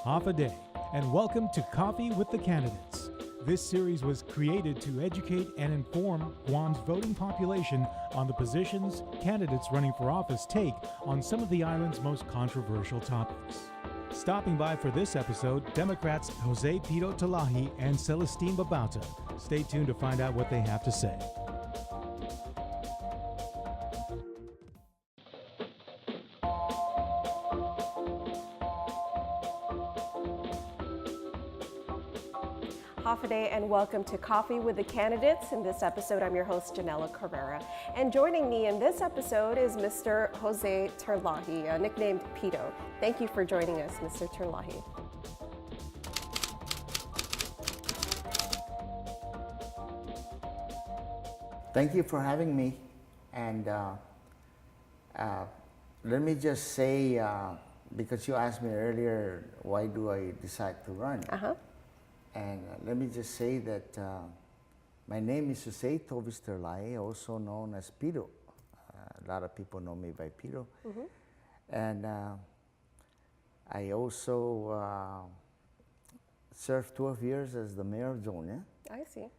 half a day, and welcome to Coffee with the Candidates. This series was created to educate and inform Guam's voting population on the positions candidates running for office take on some of the island's most controversial topics. Stopping by for this episode, Democrats Jose Pedo Terlaje and Celestin Babauta. Stay tuned to find out what they have to say. Half a day and welcome to Coffee with the Candidates. In this episode, I'm your host, Janela Carrera. And joining me in this episode is Mr. Jose Terlaje, nicknamed Pedo. Thank you for joining us, Mr. Terlaje. Thank you for having me. And let me just say, because you asked me earlier, why do I decide to run? And let me just say that my name is Jose Tovis Terlaje, also known as Pedo. A lot of people know me by Pedo. And I also served 12 years as the mayor of Jonia. I see.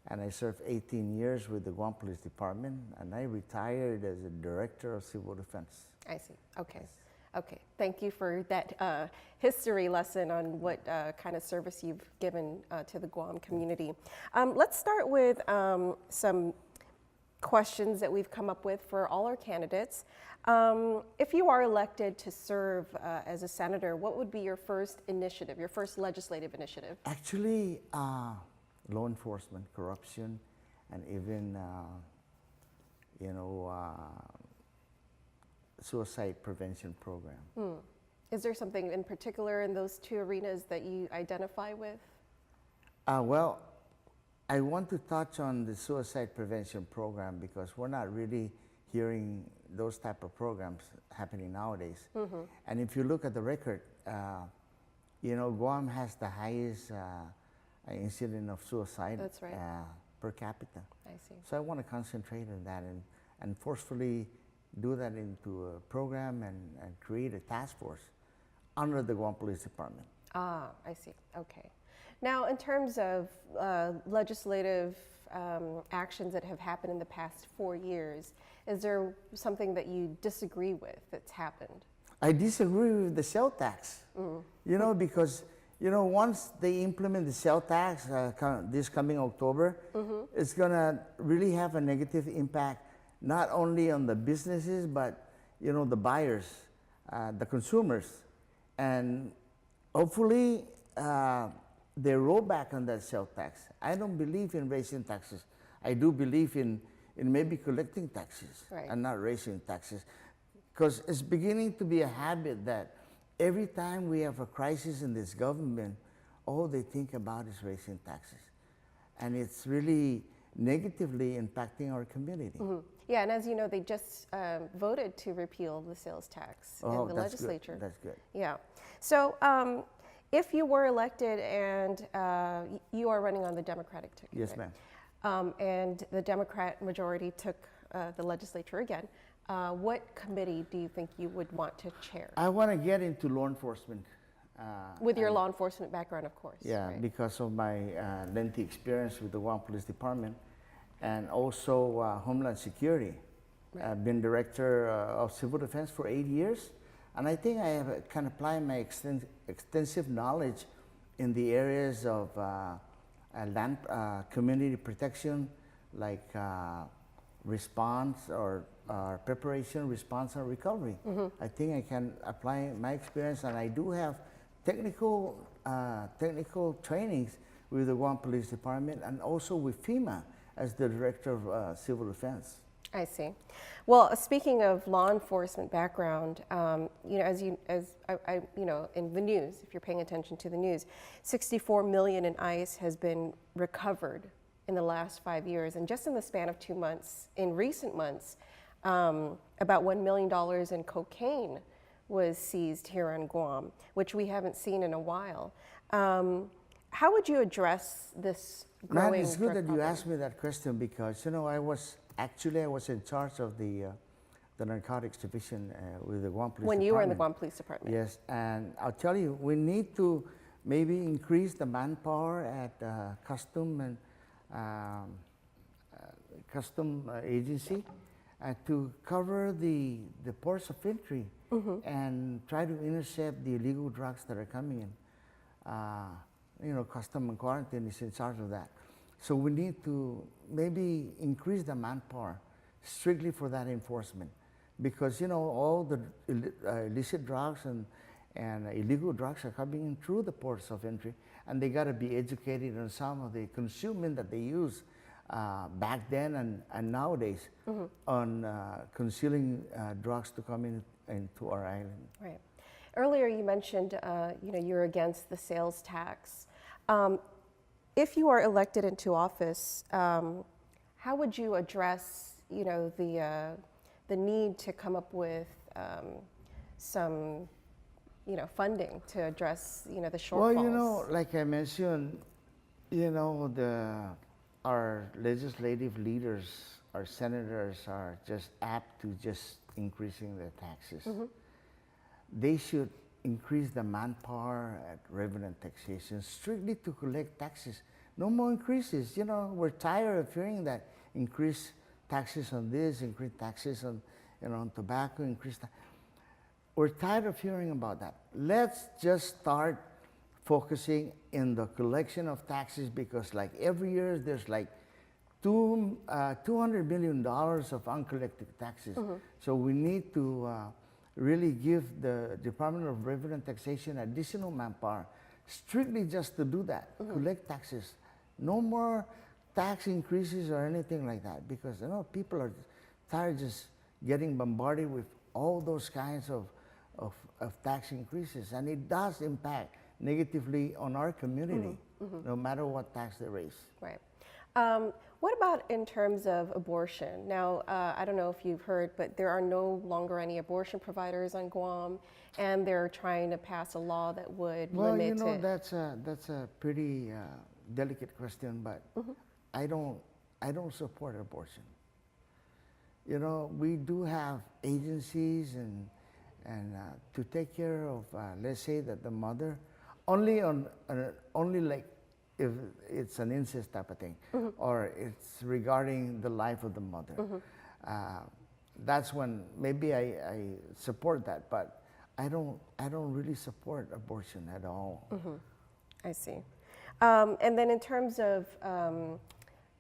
And I served 18 years with the Guam Police Department, and I retired as a director of civil defense. I see. Okay. Okay. Thank you for that history lesson on what kind of service you've given to the Guam community. Let's start with some questions that we've come up with for all our candidates. If you are elected to serve as a senator, what would be your first initiative, your first legislative initiative? Actually, law enforcement, corruption, and even, suicide prevention program. Is there something in particular in those two arenas that you identify with? Well, I want to touch on the suicide prevention program because we're not really hearing those type of programs happening nowadays. And if you look at the record, Guam has the highest incident of suicide. That's right. Per capita. I see. So I want to concentrate on that and forcefully do that into a program and create a task force under the Guam Police Department. Ah, I see. Okay. Now, in terms of legislative actions that have happened in the past 4 years, is there something that you disagree with that's happened? I disagree with the sales tax. Because once they implement the sales tax this coming October, it's going to really have a negative impact not only on the businesses, but the buyers, the consumers. And hopefully they roll back on that sales tax. I don't believe in raising taxes. I do believe in maybe collecting taxes and not raising taxes. Because it's beginning to be a habit that every time we have a crisis in this government, all they think about is raising taxes. And it's really negatively impacting our community. Yeah, and as you know, they just voted to repeal the sales tax in the legislature. Good. That's good. Yeah. So if you were elected and you are running on the Democratic ticket. Yes, ma'am. And the Democrat majority took the legislature again, what committee do you think you would want to chair? I want to get into law enforcement. With your law enforcement background, of course. Yeah, right? Because of my lengthy experience with the Guam Police Department and also Homeland Security. Right. I've been director of civil defense for 8 years, and I think I can apply my extensive knowledge in the areas of land community protection, like response or preparation, response, and recovery. I think I can apply my experience, and I do have technical trainings with the Guam Police Department and also with FEMA as the director of civil defense. I see. Well, speaking of law enforcement background, as in the news, if you're paying attention to the news, 64 million in ICE has been recovered in the last 5 years, and just in the span of 2 months, in recent months, about $1 million in cocaine was seized here on Guam, which we haven't seen in a while. How would you address this growing it's good that problem? you asked me that question because, I was in charge of the the narcotics division with the Guam Police When Department. you were in the Guam Police Department. Yes, and I'll tell you, we need to maybe increase the manpower at custom and custom agency to cover the ports of entry and try to intercept the illegal drugs that are coming in. You know, custom and quarantine is in charge of that. So we need to maybe increase the manpower strictly for that enforcement, because you know all the illicit drugs and illegal drugs are coming in through the ports of entry, and they got to be educated on some of the consumption that they use back then and nowadays on concealing drugs to come into our island. Right. Earlier you mentioned, you know, you're against the sales tax. If you are elected into office, how would you address, you know, the need to come up with some, you know, funding to address, you know, the shortfalls? Well, you know, like I mentioned, you know, our legislative leaders, our senators are just apt to just increasing their taxes. They should increase the manpower at revenue and taxation strictly to collect taxes. No more increases. You know, we're tired of hearing that increase taxes on this, increase taxes on, you know, on tobacco, we're tired of hearing about that. Let's just start focusing in the collection of taxes, because like every year there's like $200 million of uncollected taxes. So we need to really give the Department of Revenue and Taxation additional manpower strictly just to do that, collect taxes. No more tax increases or anything like that, because you know people are tired just getting bombarded with all those kinds of tax increases, and it does impact negatively on our community, no matter what tax they raise. Right. What about in terms of abortion? Now, I don't know if you've heard, but there are no longer any abortion providers on Guam, and they're trying to pass a law that would limit it. Well, you know, that's a pretty delicate question, but I don't support abortion. You know, we do have agencies and to take care of, let's say that the mother, only like if it's an incest type of thing, or it's regarding the life of the mother. That's when maybe I support that, but I don't really support abortion at all. I see. And then in terms of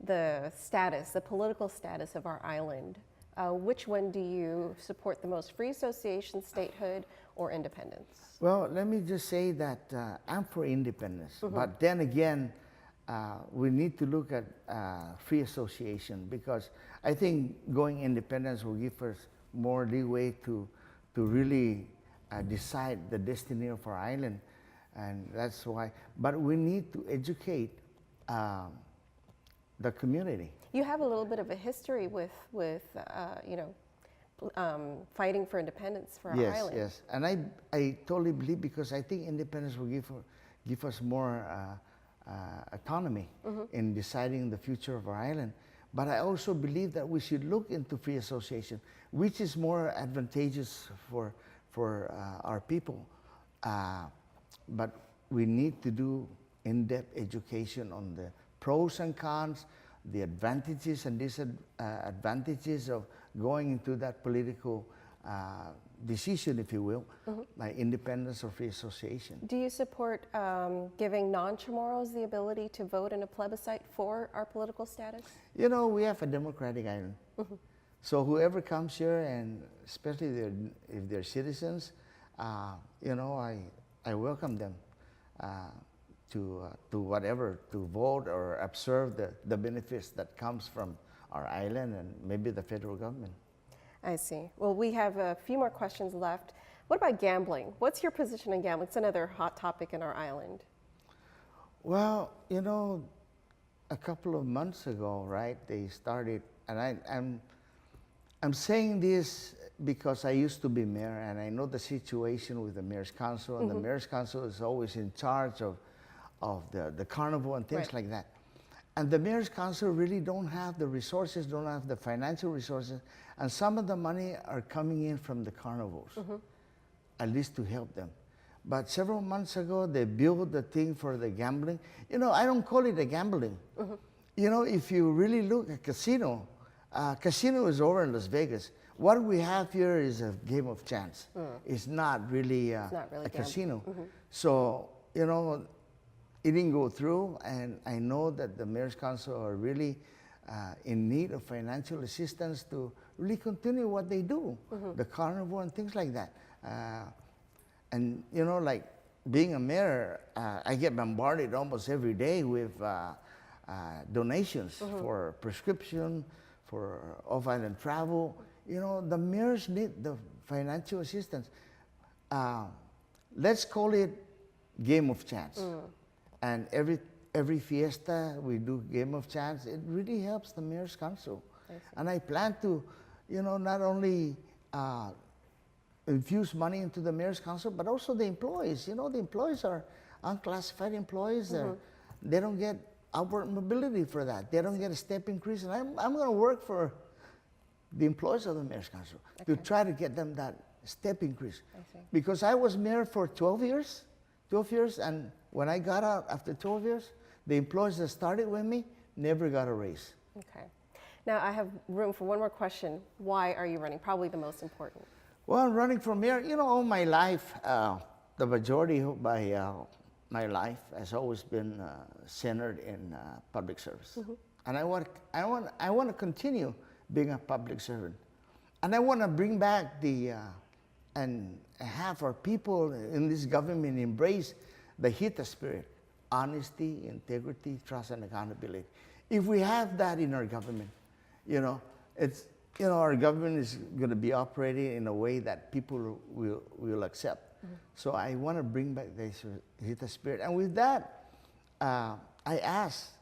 the status, the political status of our island, which one do you support the most, free association, statehood, or independence? Well, let me just say that I'm for independence, but then again, we need to look at free association, because I think going independence will give us more leeway to really decide the destiny of our island, and that's why. But we need to educate the community. You have a little bit of a history with you know, fighting for independence for our island. Yes, and I totally believe, because I think independence will give us more autonomy in deciding the future of our island. But I also believe that we should look into free association, which is more advantageous for our people. But we need to do in-depth education on the pros and cons, the advantages and disadvantages of going into that political decision, if you will, like independence or free association. Do you support giving non-Chamorros the ability to vote in a plebiscite for our political status? You know, we have a democratic island. So whoever comes here, and especially if they're citizens, you know, I welcome them to whatever, to vote or observe the benefits that comes from our island and maybe the federal government. I see. Well, we have a few more questions left. What about gambling? What's your position on gambling? It's another hot topic in our island. Well, you know, a couple of months ago, right, they started, and I'm saying this because I used to be mayor, and I know the situation with the mayor's council, and the mayor's council is always in charge of the carnival and things like that. And the mayor's council really don't have the resources, don't have the financial resources, and some of the money are coming in from the carnivals, at least to help them. But several months ago, they built the thing for the gambling. You know, I don't call it a gambling. You know, if you really look at casino, casino is over in Las Vegas. What we have here is a game of chance. It's not really, a casino. So, you know, it didn't go through, and I know that the mayor's council are really in need of financial assistance to really continue what they do, the carnival and things like that. And you know, like being a mayor, I get bombarded almost every day with donations for prescription, for off-island travel. You know, the mayors need the financial assistance. Let's call it game of chance. And every fiesta we do game of chance. It really helps the mayor's council. And I plan to, you know, not only infuse money into the mayor's council, but also the employees. You know, the employees are unclassified employees. They don't get upward mobility for that. They don't get a step increase. And I'm going to work for the employees of the mayor's council to try to get them that step increase. Because I was mayor for 12 years, and when I got out after 12 years, the employees that started with me never got a raise. Okay. Now I have room for one more question. Why are you running? Probably the most important. Well, I'm running for mayor. You know, all my life, the majority of my life has always been centered in public service, and I want to continue being a public servant, and I want to bring back and have our people in this government embrace the HITA spirit: honesty, integrity, trust, and accountability. If we have that in our government, you know, our government is going to be operating in a way that people will accept. So I want to bring back this HITA spirit. And with that, I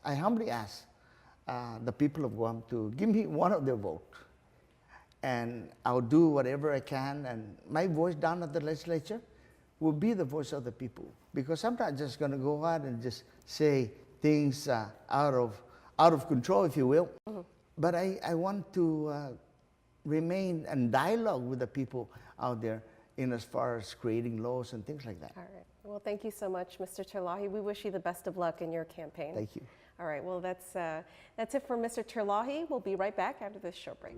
humbly ask the people of Guam to give me one of their votes. And I'll do whatever I can. And my voice down at the legislature will be the voice of the people. Because I'm not just going to go out and just say things out of control, if you will. But I want to remain in dialogue with the people out there in as far as creating laws and things like that. All right. Well, thank you so much, Mr. Terlaje. We wish you the best of luck in your campaign. Thank you. All right. Well, that's it for Mr. Terlaje. We'll be right back after this short break.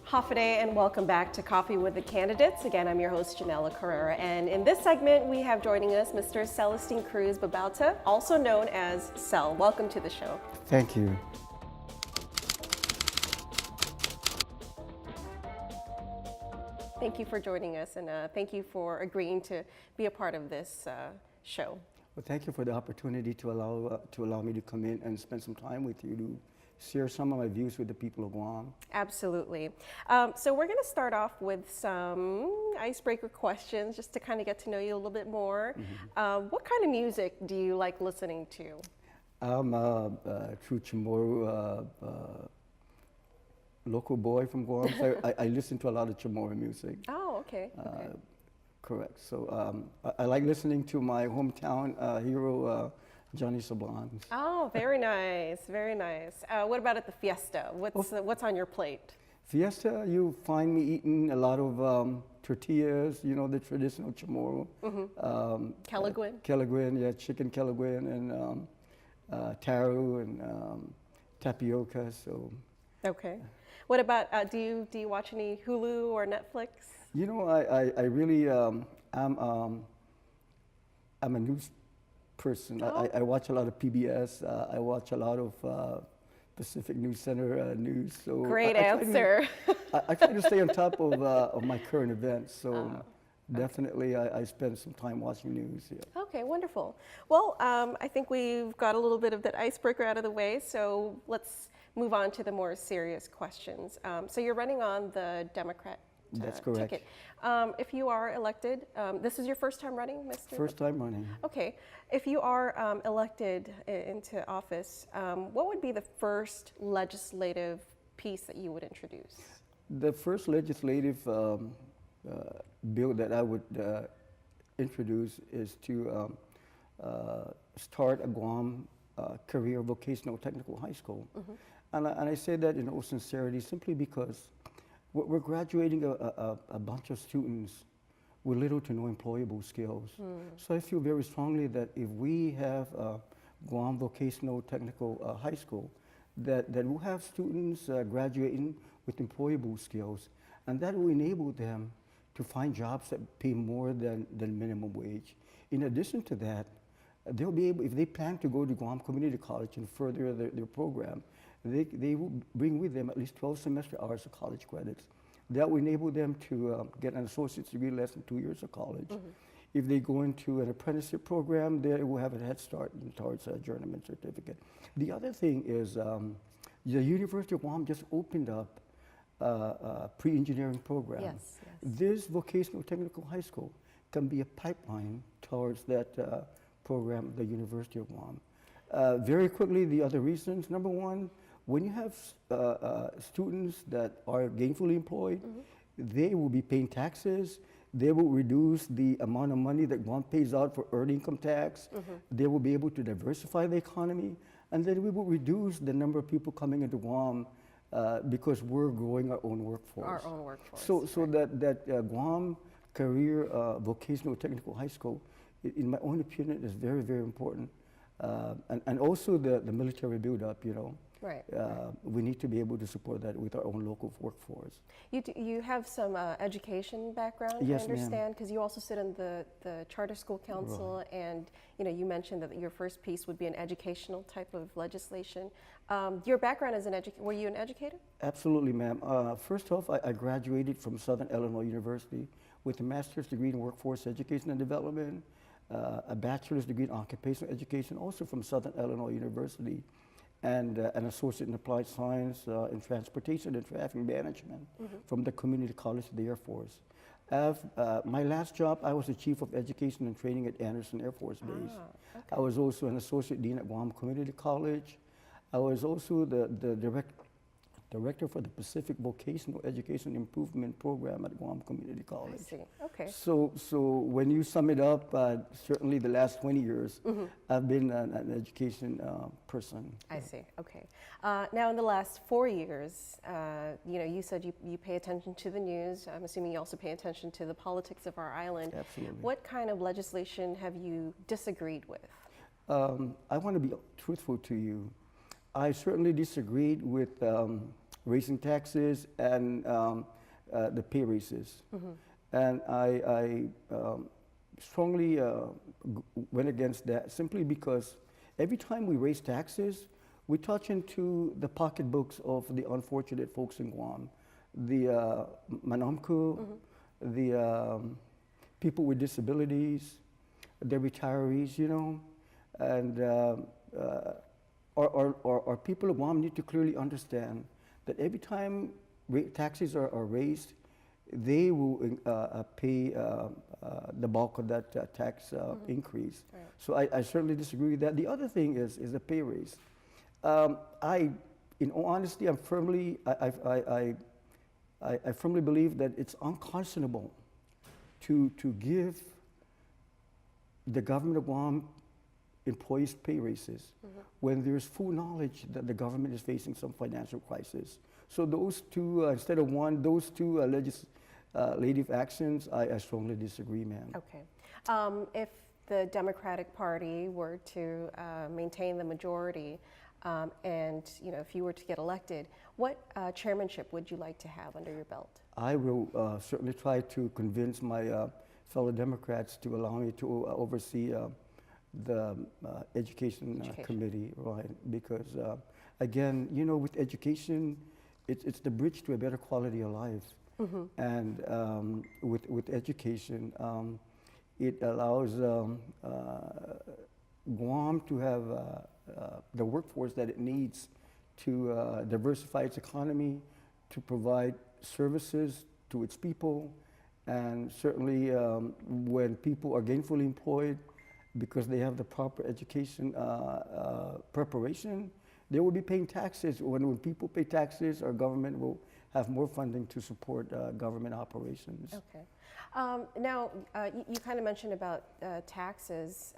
Hafide, and welcome back to Coffee with the Candidates. Again, I'm your host, Janella Carrera, and in this segment, we have joining us Mr. Celestin Cruz Babauta, also known as Cel. Welcome to the show. Thank you. Thank you for joining us, and thank you for agreeing to be a part of this show. Well, thank you for the opportunity to allow me to come in and spend some time with you to share some of my views with the people of Guam. Absolutely. So we're going to start off with some icebreaker questions just to kind of get to know you a little bit more. What kind of music do you like listening to? I'm a true Chamorro local boy from Guam, so I listen to a lot of Chamorro music. Oh, okay. Correct. So I like listening to my hometown hero, Johnny Sablan. Oh, very nice, very nice. What about at the fiesta? What's on your plate? Fiesta, you find me eating a lot of tortillas, you know, the traditional Chamorro. Kelaguen? Kelaguen, yeah, chicken Kelaguen, and taro and tapioca. So. Okay. What about, do you watch any Hulu or Netflix? You know, I really, I'm a news person. Oh. I watch a lot of PBS. I watch a lot of Pacific News Center news. So great answer. I try to stay on top of my current events. So definitely I spend some time watching news. Yeah. Okay, wonderful. Well, I think we've got a little bit of that icebreaker out of the way. So let's move on to the more serious questions. So you're running on the Democrat That's correct. ticket. If you are elected, this is your first time running, Mr.? First time running. Okay. If you are elected into office, what would be the first legislative piece that you would introduce? The first legislative bill that I would introduce is to start a Guam career vocational technical high school. And I say that in all sincerity simply because we're graduating a bunch of students with little to no employable skills. So I feel very strongly that if we have Guam Vocational Technical High School, that we'll have students graduating with employable skills, and that will enable them to find jobs that pay more than minimum wage. In addition to that, they'll be able, if they plan to go to Guam Community College and further their program, they will bring with them at least 12 semester hours of college credits. That will enable them to get an associate's degree in less than 2 years of college. If they go into an apprenticeship program, they will have a head start towards a journeyman certificate. The other thing is the University of Guam just opened up a pre-engineering program. Yes, yes. This vocational technical high school can be a pipeline towards that program at the University of Guam. Very quickly, the other reasons. Number one, when you have students that are gainfully employed, they will be paying taxes. They will reduce the amount of money that Guam pays out for earned income tax. They will be able to diversify the economy. And then we will reduce the number of people coming into Guam because we're growing our own workforce. Our own workforce. So that Guam Career Vocational Technical High School, in my own opinion, is very, very important. And also the military build-up, you know. Right. We need to be able to support that with our own local workforce. You have some education background, Yes, I ma'am. understand, because you also sit on the Charter School Council, and you mentioned that your first piece would be an educational type of legislation. Your background as were you an educator? Absolutely, ma'am. First off, I graduated from Southern Illinois University with a master's degree in workforce education and development, a bachelor's degree in occupational education, also from Southern Illinois University, and an associate in applied science in transportation and traffic management from the Community College of the Air Force. My last job, I was the Chief of Education and Training at Anderson Air Force Base. Okay. I was also an Associate Dean at Guam Community College. I was also the Director for the Pacific Vocational Education Improvement Program at Guam Community College. I see. Okay. So when you sum it up, certainly the last 20 years, I've been an education person. I see. Okay. Now, in the last 4 years, you said you pay attention to the news. I'm assuming you also pay attention to the politics of our island. Absolutely. What kind of legislation have you disagreed with? I want to be truthful to you. I certainly disagreed with raising taxes and the pay raises. And I strongly went against that simply because every time we raise taxes, we touch into the pocketbooks of the unfortunate folks in Guam, the Manamku, the people with disabilities, the retirees, and our people of Guam need to clearly understand that every time taxes are raised, they will pay the bulk of that tax increase. Right. So I certainly disagree with that. The other thing is the pay raise. In all honesty, I firmly believe that it's unconscionable to give the government of Guam employees pay raises when there's full knowledge that the government is facing some financial crisis. So those two, instead of one, those two legislative actions, I strongly disagree, ma'am. Okay. If the Democratic Party were to maintain the majority, and if you were to get elected, what chairmanship would you like to have under your belt? I will certainly try to convince my fellow Democrats to allow me to oversee the education committee, right? Because again, with education, it's the bridge to a better quality of life. And with education, it allows Guam to have the workforce that it needs to diversify its economy, to provide services to its people, and certainly when people are gainfully employed, because they have the proper education preparation, they will be paying taxes. When people pay taxes, our government will have more funding to support government operations. Okay. Now, you kind of mentioned about taxes.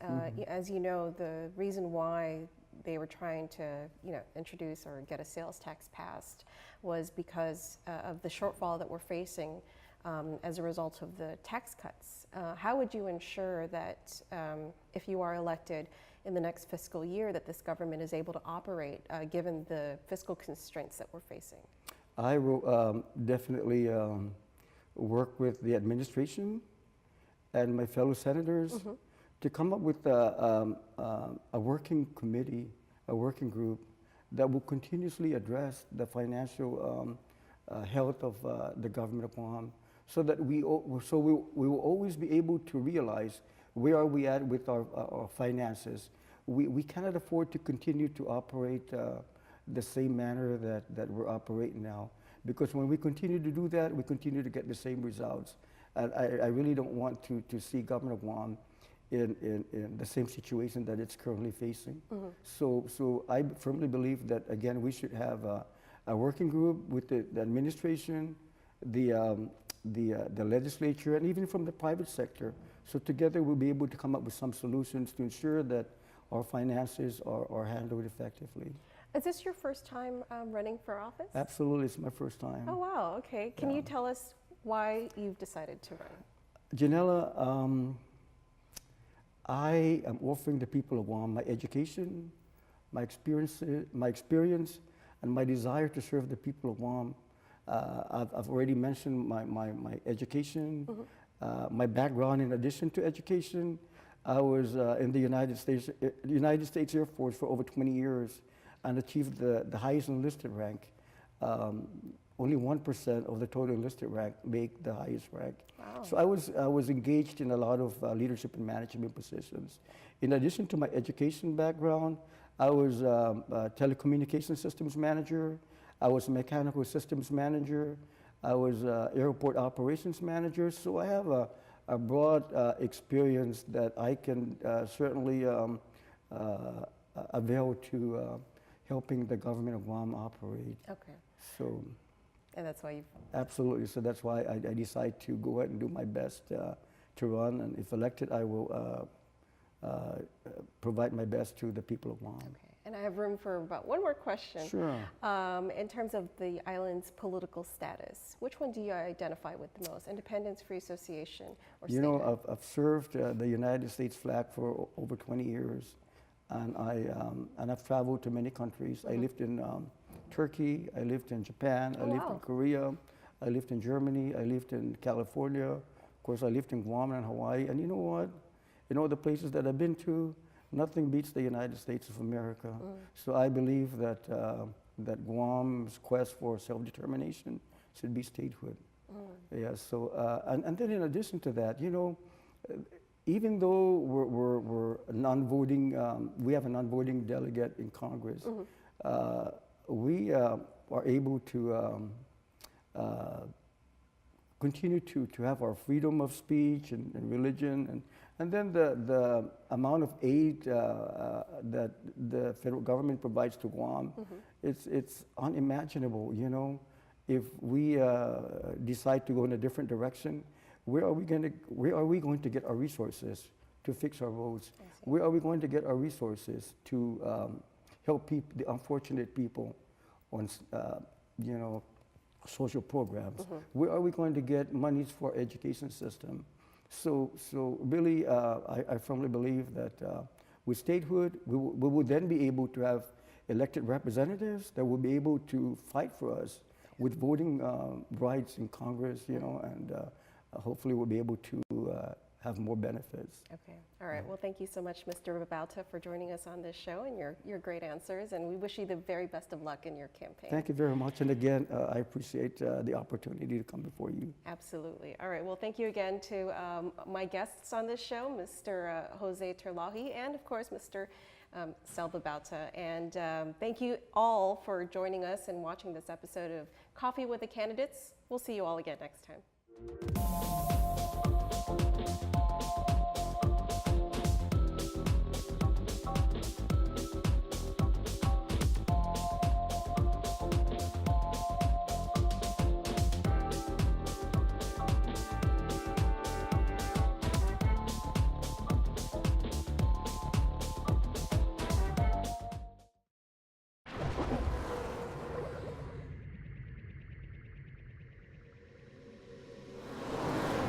As you know, the reason why they were trying to, introduce or get a sales tax passed was because of the shortfall that we're facing as a result of the tax cuts. How would you ensure that if you are elected in the next fiscal year that this government is able to operate given the fiscal constraints that we're facing? I will definitely work with the administration and my fellow senators to come up with a working committee, a working group that will continuously address the financial health of the government of Guam, so that we will always be able to realize where are we at with our finances. We cannot afford to continue to operate the same manner that we're operating now, because when we continue to do that, we continue to get the same results. And I really don't want to see government of Guam in the same situation that it's currently facing. So I firmly believe that, again, we should have a working group with the administration, the legislature, and even from the private sector. So together we'll be able to come up with some solutions to ensure that our finances are handled effectively. Is this your first time running for office? Absolutely, it's my first time. Oh, wow, okay. Can you tell us why you've decided to run? Janella, I am offering the people of Guam my education, my experience, and my desire to serve the people of Guam. I've already mentioned my education, my background. In addition to education, I was in the United States Air Force for over 20 years and achieved the highest enlisted rank. Only 1% of the total enlisted rank make the highest rank. Wow. So I was engaged in a lot of leadership and management positions. In addition to my education background, I was a telecommunication systems manager. I was a mechanical systems manager. I was airport operations manager. So I have a broad experience that I can certainly avail to helping the government of Guam operate. Okay. So. And that's why you. Absolutely. So that's why I decided to go ahead and do my best to run. And if elected, I will provide my best to the people of Guam. Okay. And I have room for about one more question. Sure. In terms of the island's political status, which one do you identify with the most? Independence, free association, or You know, I've served the United States flag for over 20 years, and I've traveled to many countries. I lived in Turkey, I lived in Japan, I lived in Korea, I lived in Germany, I lived in California. Of course, I lived in Guam and Hawaii. And you know what? In all the places that I've been to, nothing beats the United States of America. So I believe that that Guam's quest for self-determination should be statehood. Yeah. So and then in addition to that, you know, even though we're non-voting, we have a non-voting delegate in Congress. We are able to continue to have our freedom of speech and religion, and then the amount of aid that the federal government provides to Guam, it's unimaginable. You know, if we decide to go in a different direction, where are we going to get our resources to fix our roads? Where are we going to get our resources to help the unfortunate people on, you know, social programs? Where are we going to get monies for our education system? So really, I firmly believe that with statehood, we will then be able to have elected representatives that will be able to fight for us with voting rights in Congress, you know, and hopefully we'll be able to have more benefits. Okay. All right. Well, thank you so much, Mr. Babauta, for joining us on this show and your great answers. And we wish you the very best of luck in your campaign. Thank you very much. And again, I appreciate the opportunity to come before you. Absolutely. All right. Well, thank you again to my guests on this show, Mr. Jose Terlaje, and of course, Mr. Cel Babauta. And thank you all for joining us and watching this episode of Coffee with the Candidates. We'll see you all again next time.